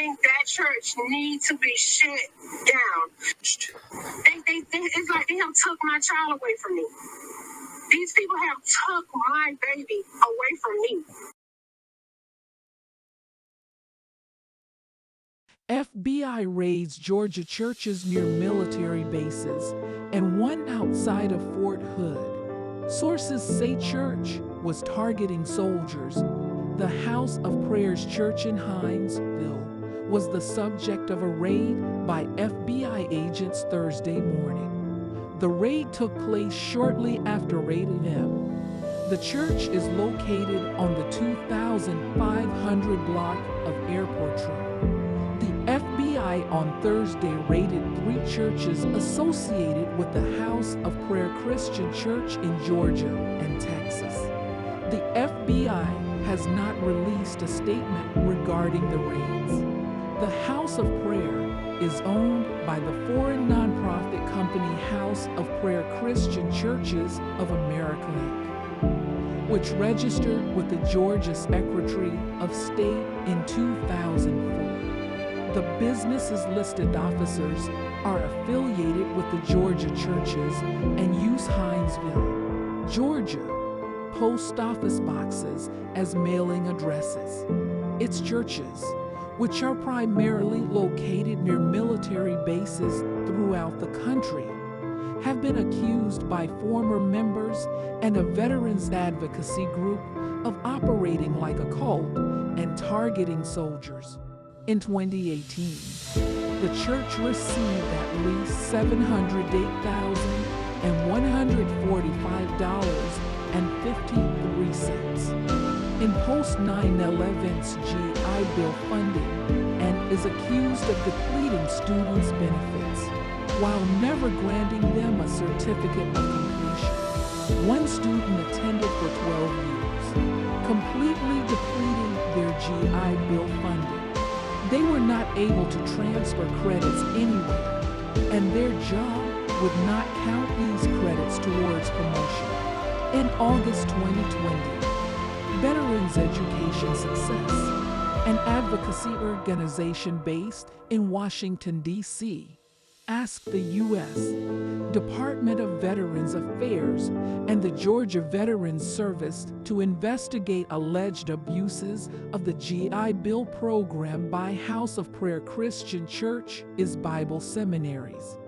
think that church needs to be shut down. It's like they have took my child away from me. These people have took my baby away from me. FBI raids Georgia churches near military bases and one outside of Fort Hood. Sources say church was targeting soldiers. The House of Prayers Church in Hinesville was the subject of a raid by FBI agents Thursday morning. The raid took place shortly after 8 a.m. The church is located on the 2500 block of Airport Road. The FBI on Thursday raided 3 churches associated with the House of Prayer Christian Church in Georgia and Texas. The FBI has not released a statement regarding the raids. The House of Prayer is owned by the foreign nonprofit company House of Prayer Christian Churches of America, Inc., which registered with the Georgia Secretary of State in 2004. The business's listed officers are affiliated with the Georgia churches and use Hinesville, Georgia, post office boxes as mailing addresses. Its churches, which are primarily located near military bases throughout the country, have been accused by former members and a veterans advocacy group of operating like a cult and targeting soldiers. In 2018, the church received at least $708,145.53 in post-9/11's GI Bill funding and is accused of depleting students' benefits while never granting them a certificate of completion. One student attended for 12 years, completely depleting their GI Bill funding. They were not able to transfer credits anywhere, and their job would not count these credits towards promotion. In August 2020, Veterans Education Success, an advocacy organization based in Washington, D.C., asked the U.S. Department of Veterans Affairs and the Georgia Veterans Service to investigate alleged abuses of the GI Bill program by House of Prayer Christian Church is Bible seminaries.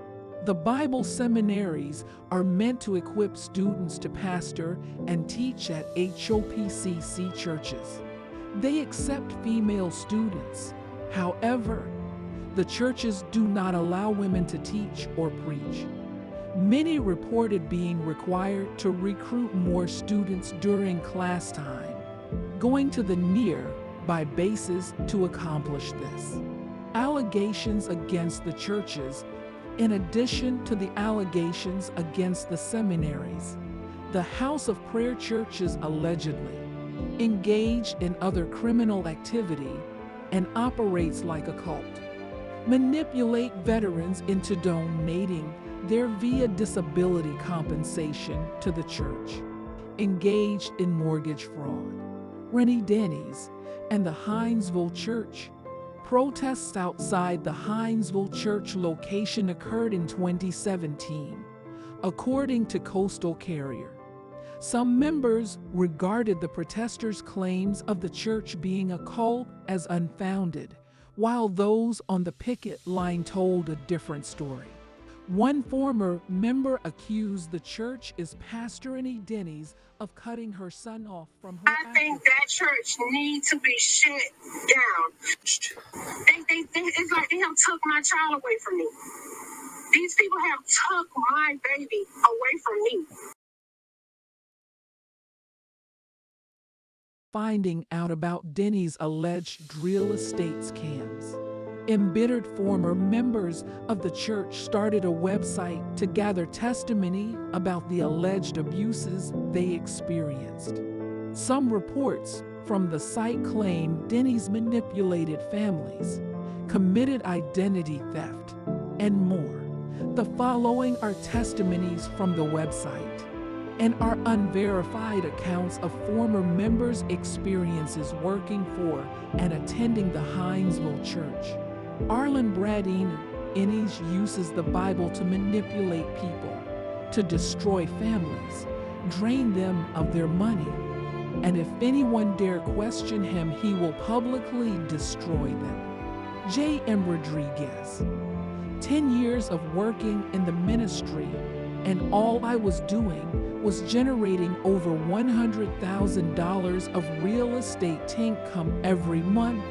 The Bible seminaries are meant to equip students to pastor and teach at HOPCC churches. They accept female students. However, the churches do not allow women to teach or preach. Many reported being required to recruit more students during class time, going to the nearby bases to accomplish this. Allegations against the churches, in addition to the allegations against the seminaries, the House of Prayer churches allegedly engaged in other criminal activity and operates like a cult, manipulate veterans into donating their via disability compensation to the church, engaged in mortgage fraud. Rennie Denny's and the Hinesville Church. Protests outside the Hinesville Church location occurred in 2017, according to Coastal Carrier. Some members regarded the protesters' claims of the church being a cult as unfounded, while those on the picket line told a different story. One former member accused the church is Pastor Rennie Denny's of cutting her son off from her. I think that church needs to be shut down. It's like they have took my child away from me. These people have took my baby away from me. Finding out about Denny's alleged real estate scams. Embittered former members of the church started a website to gather testimony about the alleged abuses they experienced. Some reports from the site claim Denny's manipulated families, committed identity theft, and more. The following are testimonies from the website. and are unverified accounts of former members' experiences working for and attending the Hinesville Church. Arlen Bradine Innes uses the Bible to manipulate people, to destroy families, drain them of their money, and if anyone dare question him, he will publicly destroy them. J. M. Rodriguez. 10 years of working in the ministry, and all I was doing was generating over $100,000 of real estate income every month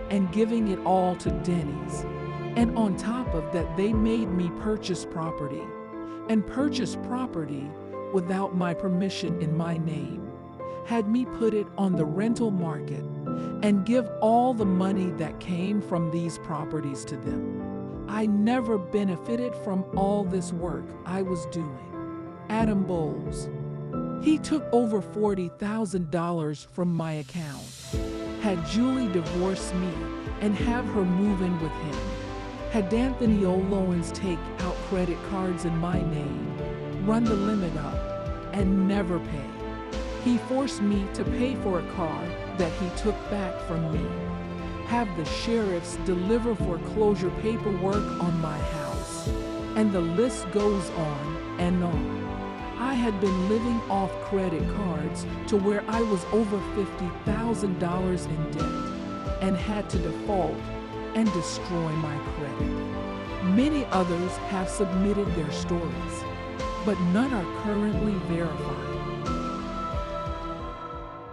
and giving it all to Denny's. And on top of that, they made me purchase property without my permission in my name, had me put it on the rental market, and give all the money that came from these properties to them. I never benefited from all this work I was doing. Adam Bowles. He took over $40,000 from my account, had Julie divorce me and have her move in with him, had Anthony O'Lowens take out credit cards in my name, run the limit up, and never pay. He forced me to pay for a car that he took back from me, have the sheriffs deliver foreclosure paperwork on my house, and the list goes on and on. I had been living off credit cards to where I was over $50,000 in debt and had to default and destroy my credit. Many others have submitted their stories, but none are currently verified.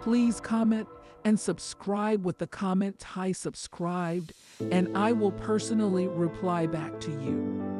Please comment and subscribe with the comment "I subscribed," and I will personally reply back to you.